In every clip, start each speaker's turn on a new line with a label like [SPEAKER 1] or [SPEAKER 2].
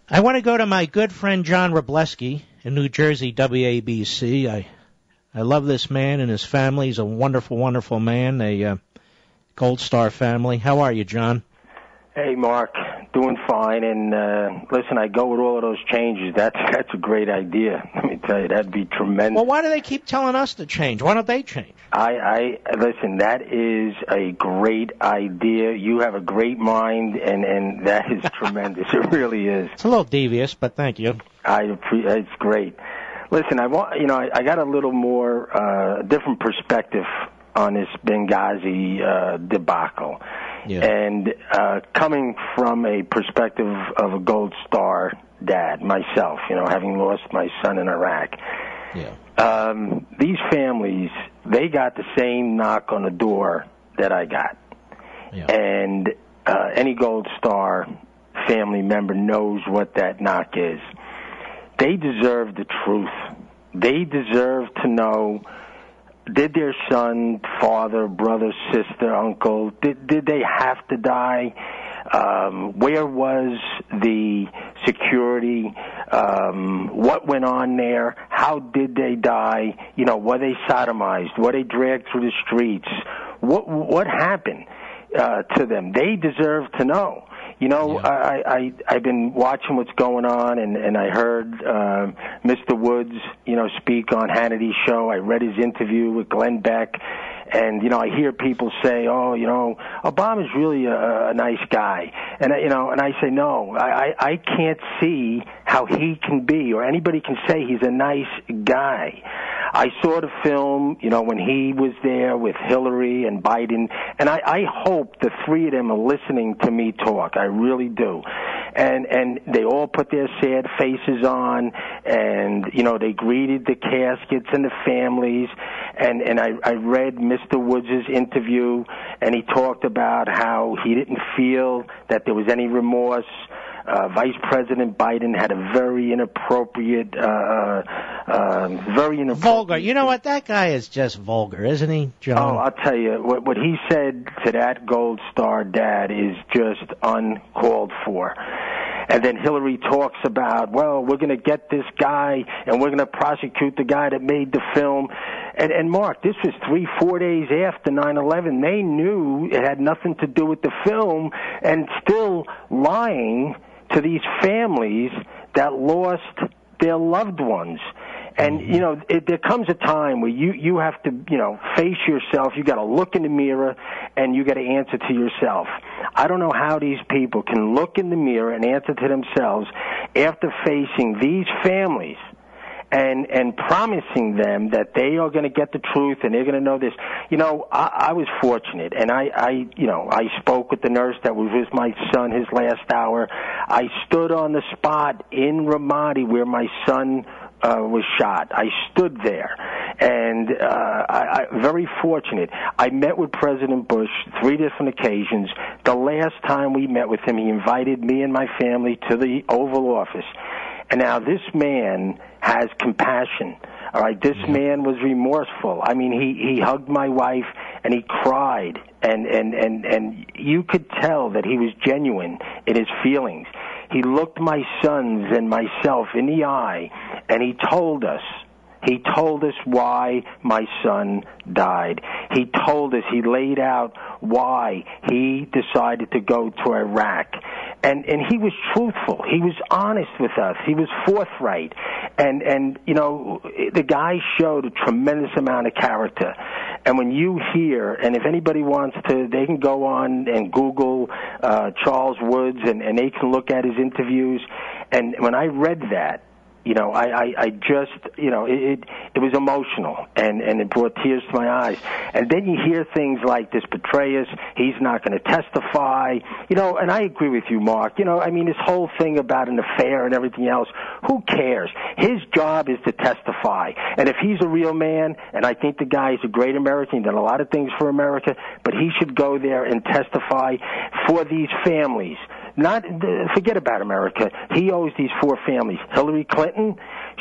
[SPEAKER 1] I want to go to my good friend John Robleski in New Jersey, WABC. I love this man and his family. He's a wonderful, wonderful man, a Gold Star family. How are you, John?
[SPEAKER 2] Hey, Mark. Doing fine. And listen, I go with all of those changes. That's a great idea. Let me tell you, that'd be tremendous.
[SPEAKER 1] Well, why do they keep telling us to change? Why don't they change?
[SPEAKER 2] I listen, that is a great idea. You have a great mind, and that is tremendous. It really is.
[SPEAKER 1] It's a little devious, but thank you.
[SPEAKER 2] It's great. Listen, I got a little more different perspective on this Benghazi debacle.
[SPEAKER 1] Yeah.
[SPEAKER 2] And coming from a perspective of a Gold Star dad, myself, having lost my son in Iraq.
[SPEAKER 1] Yeah.
[SPEAKER 2] These families, they got the same knock on the door that I got.
[SPEAKER 1] Yeah.
[SPEAKER 2] And any Gold Star family member knows what that knock is. They deserve the truth. They deserve to know, did their son, father, brother, sister, uncle, did they have to die? Where was the security? What went on there? How did they die? Were they sodomized? Were they dragged through the streets? What happened to them? They deserve to know.
[SPEAKER 1] Yeah.
[SPEAKER 2] I've been watching what's going on, and I heard Mr. Woods, speak on Hannity's show. I read his interview with Glenn Beck, and I hear people say, Obama's really a nice guy, and I say no, I can't see how he can be, or anybody can say he's a nice guy. I saw the film, when he was there with Hillary and Biden, and I hope the three of them are listening to me talk. I really do. And they all put their sad faces on, and, they greeted the caskets and the families, and I read Mr. Woods' interview, and he talked about how he didn't feel that there was any remorse. Vice President Biden had a very inappropriate.
[SPEAKER 1] Vulgar. You know what? That guy is just vulgar, isn't he, John?
[SPEAKER 2] Oh, I'll tell you, what he said to that Gold Star dad is just uncalled for. And then Hillary talks about, well, we're going to get this guy, and we're going to prosecute the guy that made the film. And Mark, this was 3-4 days after 9/11. They knew it had nothing to do with the film, and still lying to these families that lost their loved ones. And, there comes a time where you have to, face yourself. You got to look in the mirror, and you got to answer to yourself. I don't know how these people can look in the mirror and answer to themselves after facing these families and promising them that they are going to get the truth and they're going to know this. I was fortunate, and I spoke with the nurse that was with my son his last hour. I stood on the spot in Ramadi where my son was shot. I stood there, and I very fortunate. I met with President Bush 3 different occasions. The last time we met with him, he invited me and my family to the Oval Office. And now this man has compassion. All right, this man was remorseful. I mean, he hugged my wife and he cried, and you could tell that he was genuine in his feelings. He looked my sons and myself in the eye, and he told us why my son died. He told us, he laid out why he decided to go to Iraq. And he was truthful. He was honest with us. He was forthright. And the guy showed a tremendous amount of character. And when you hear, and if anybody wants to, they can go on and Google Charles Woods, and they can look at his interviews. And when I read that, I just, it was emotional, and it brought tears to my eyes. And then you hear things like this Petraeus, he's not going to testify, and I agree with you, Mark. This whole thing about an affair and everything else, who cares? His job is to testify. And if he's a real man, and I think the guy is a great American, he's done a lot of things for America, but he should go there and testify for these families. Forget about America. He owes these 4 families. Hillary Clinton,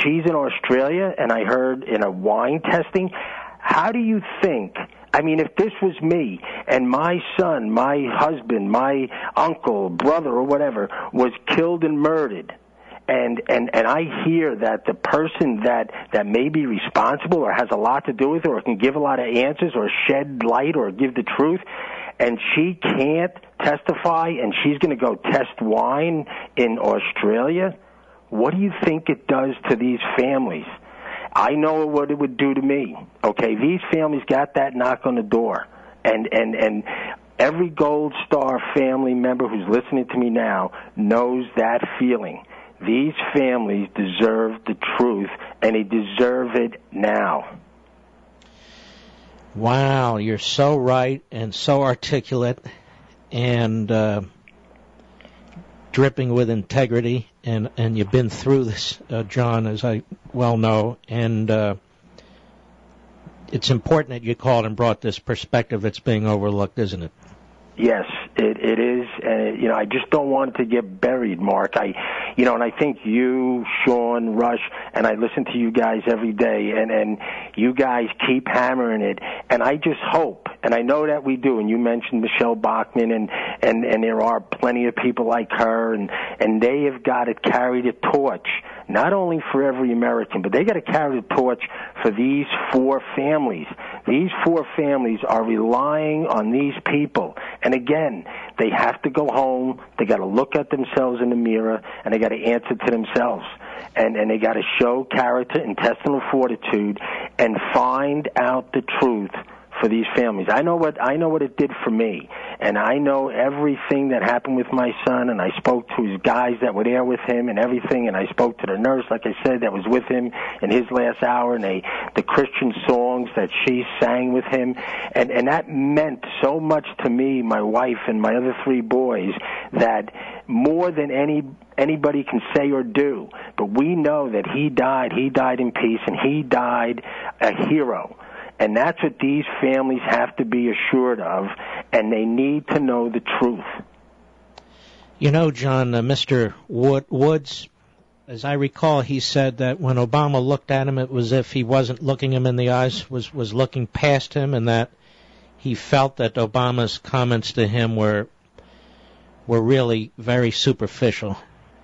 [SPEAKER 2] she's in Australia, and I heard in a wine testing. How do you think, if this was me and my son, my husband, my uncle, brother, or whatever, was killed and murdered, And I hear that the person that may be responsible or has a lot to do with it or can give a lot of answers or shed light or give the truth, and she can't testify and she's going to go test wine in Australia, what do you think it does to these families? I know what it would do to me. Okay, these families got that knock on the door. And every Gold Star family member who's listening to me now knows that feeling. These families deserve the truth, and they deserve it now.
[SPEAKER 1] Wow, you're so right and so articulate and dripping with integrity, and you've been through this, John, as I well know, and it's important that you called and brought this perspective that's being overlooked, isn't it?
[SPEAKER 2] Yes, it is, and I just don't want it to get buried, Mark. And I think you, Sean, Rush, and I listen to you guys every day, and you guys keep hammering it, and I just hope, and I know that we do, and you mentioned Michelle Bachmann, and there are plenty of people like her, and they have got to carry the torch, not only for every American, but they got to carry the torch for these 4 families. These 4 families are relying on these people. And again, they have to go home, they got to look at themselves in the mirror, and they got to answer to themselves. And they got to show character, intestinal fortitude, and find out the truth for these families. I know what it did for me, and I know everything that happened with my son, and I spoke to his guys that were there with him and everything, and I spoke to the nurse, like I said, that was with him in his last hour, and the Christian songs that she sang with him, and that meant so much to me, my wife, and my other 3 boys, that more than anybody can say or do. But we know that he died in peace, and he died a hero. And that's what these families have to be assured of, and they need to know the truth.
[SPEAKER 1] You know, John, Mr. Woods, as I recall, he said that when Obama looked at him, it was as if he wasn't looking him in the eyes, was looking past him, and that he felt that Obama's comments to him were really very superficial.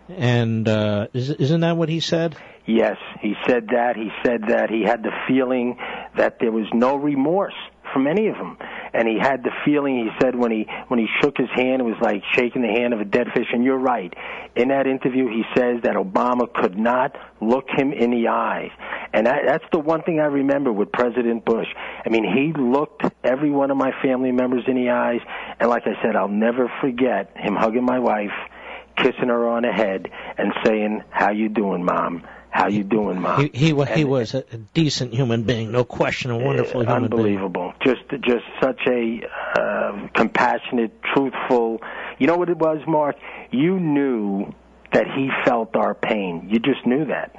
[SPEAKER 1] And isn't that what he said?
[SPEAKER 2] Yes, he said that. He said that he had the feeling that there was no remorse from any of them. And he had the feeling, he said, when he shook his hand, it was like shaking the hand of a dead fish. And you're right. In that interview, he says that Obama could not look him in the eyes. And that's the one thing I remember with President Bush. I mean, he looked every one of my family members in the eyes. And like I said, I'll never forget him hugging my wife, kissing her on the head, and saying, "How you doing, Mom? How you doing, Mom?"
[SPEAKER 1] He was a decent human being, no question, a wonderful human being.
[SPEAKER 2] Unbelievable. Just such a compassionate, truthful. You know what it was, Mark? You knew that he felt our pain. You just knew that.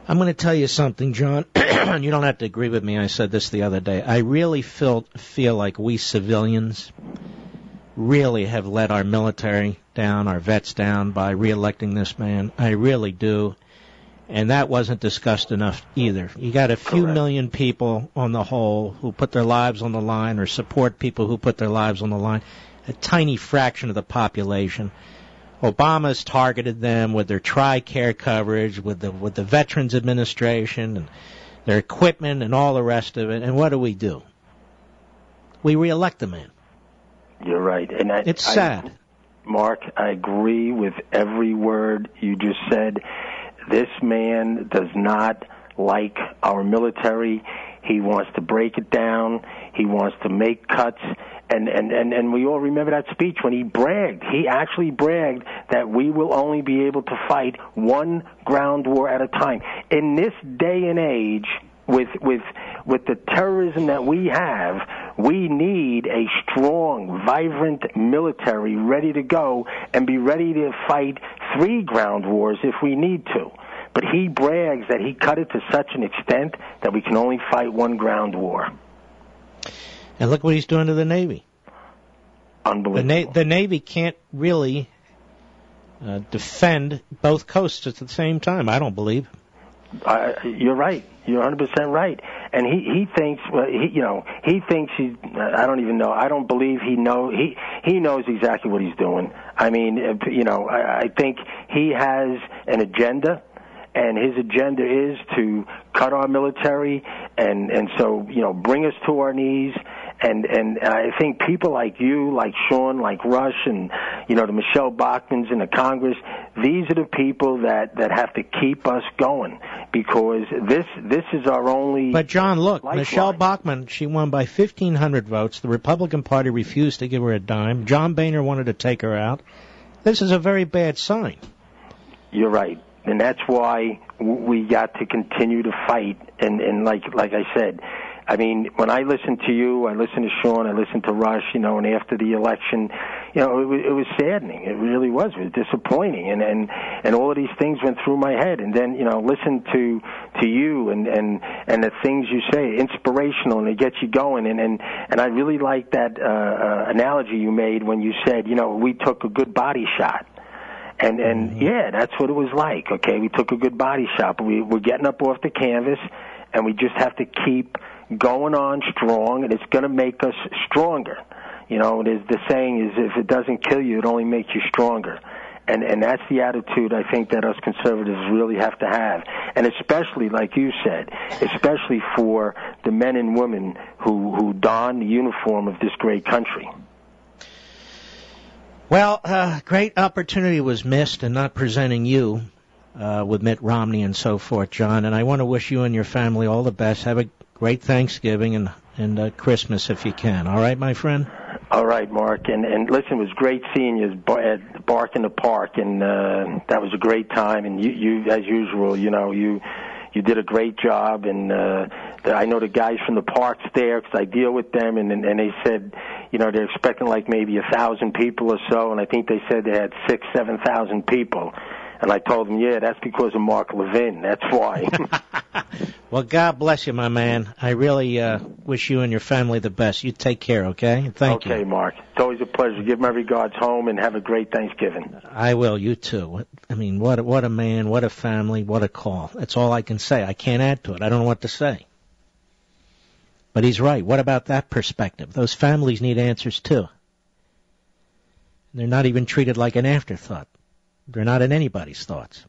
[SPEAKER 1] I'm going to tell you something, John. You don't have to agree with me. I said this the other day. I really feel like we civilians really have let our military down, our vets down by re-electing this man. I really do. And that wasn't discussed enough either. You got a few million people on the whole who put their lives on the line or support people who put their lives on the line. A tiny fraction of the population. Obama's targeted them with their TRICARE coverage, with the Veterans Administration, and their equipment and all the rest of it. And what do? We re-elect the man.
[SPEAKER 2] You're right. And
[SPEAKER 1] it's sad.
[SPEAKER 2] Mark, I agree with every word you just said. This man does not like our military. He wants to break it down. He wants to make cuts. And we all remember that speech when he bragged. He actually bragged that we will only be able to fight one ground war at a time. In this day and age, with the terrorism that we have, we need a strong, vibrant military ready to go and be ready to fight 3 ground wars if we need to. But he brags that he cut it to such an extent that we can only fight 1 ground war.
[SPEAKER 1] And look what he's doing to the Navy.
[SPEAKER 2] Unbelievable.
[SPEAKER 1] The Navy can't really defend both coasts at the same time, I don't believe.
[SPEAKER 2] You're right. You're 100% right. and he thinks, well, he thinks he's, I don't even know. I don't believe he knows exactly what he's doing. I mean, I think he has an agenda, and his agenda is to cut our military and so, bring us to our knees. And I think people like you, like Sean, like Rush, and, the Michelle Bachmans in the Congress, these are the people that have to keep us going, because this is our only...
[SPEAKER 1] But, John, look,
[SPEAKER 2] lifeline.
[SPEAKER 1] Michelle Bachmann, she won by 1,500 votes. The Republican Party refused to give her a dime. John Boehner wanted to take her out. This is a very bad sign.
[SPEAKER 2] You're right. And that's why we got to continue to fight. And like I said, I mean, when I listen to you, I listen to Sean, I listen to Rush, and after the election, it was saddening. It really was. It was disappointing. And all of these things went through my head. And then, listen to you and the things you say, inspirational, and it gets you going. And I really like that analogy you made when you said, we took a good body shot. And yeah, that's what it was like. Okay, we took a good body shot, but we're getting up off the canvas, and we just have to keep going on strong, and it's going to make us stronger. The saying is, if it doesn't kill you, it only makes you stronger. And that's the attitude I think that us conservatives really have to have. And especially, like you said, especially for the men and women who don the uniform of this great country.
[SPEAKER 1] Well, great opportunity was missed in not presenting you with Mitt Romney and so forth, John. And I want to wish you and your family all the best. Have a great Thanksgiving and Christmas if you can. All right, my friend?
[SPEAKER 2] All right, Mark. And listen, it was great seeing you at Bark in the Park, and that was a great time. And you as usual, you did a great job. And I know the guys from the parks there, because I deal with them, and they said, they're expecting like maybe 1,000 people or so, and I think they said they had 6,000-7,000 people. And I told them, yeah, that's because of Mark Levin. That's why.
[SPEAKER 1] Well, God bless you, my man. I really wish you and your family the best. You take care, okay? Thank you.
[SPEAKER 2] Okay, Mark. It's always a pleasure. Give my regards home, and have a great Thanksgiving.
[SPEAKER 1] I will. You too. I mean, what a man, what a family, what a call. That's all I can say. I can't add to it. I don't know what to say. But he's right. What about that perspective? Those families need answers, too. They're not even treated like an afterthought. They're not in anybody's thoughts.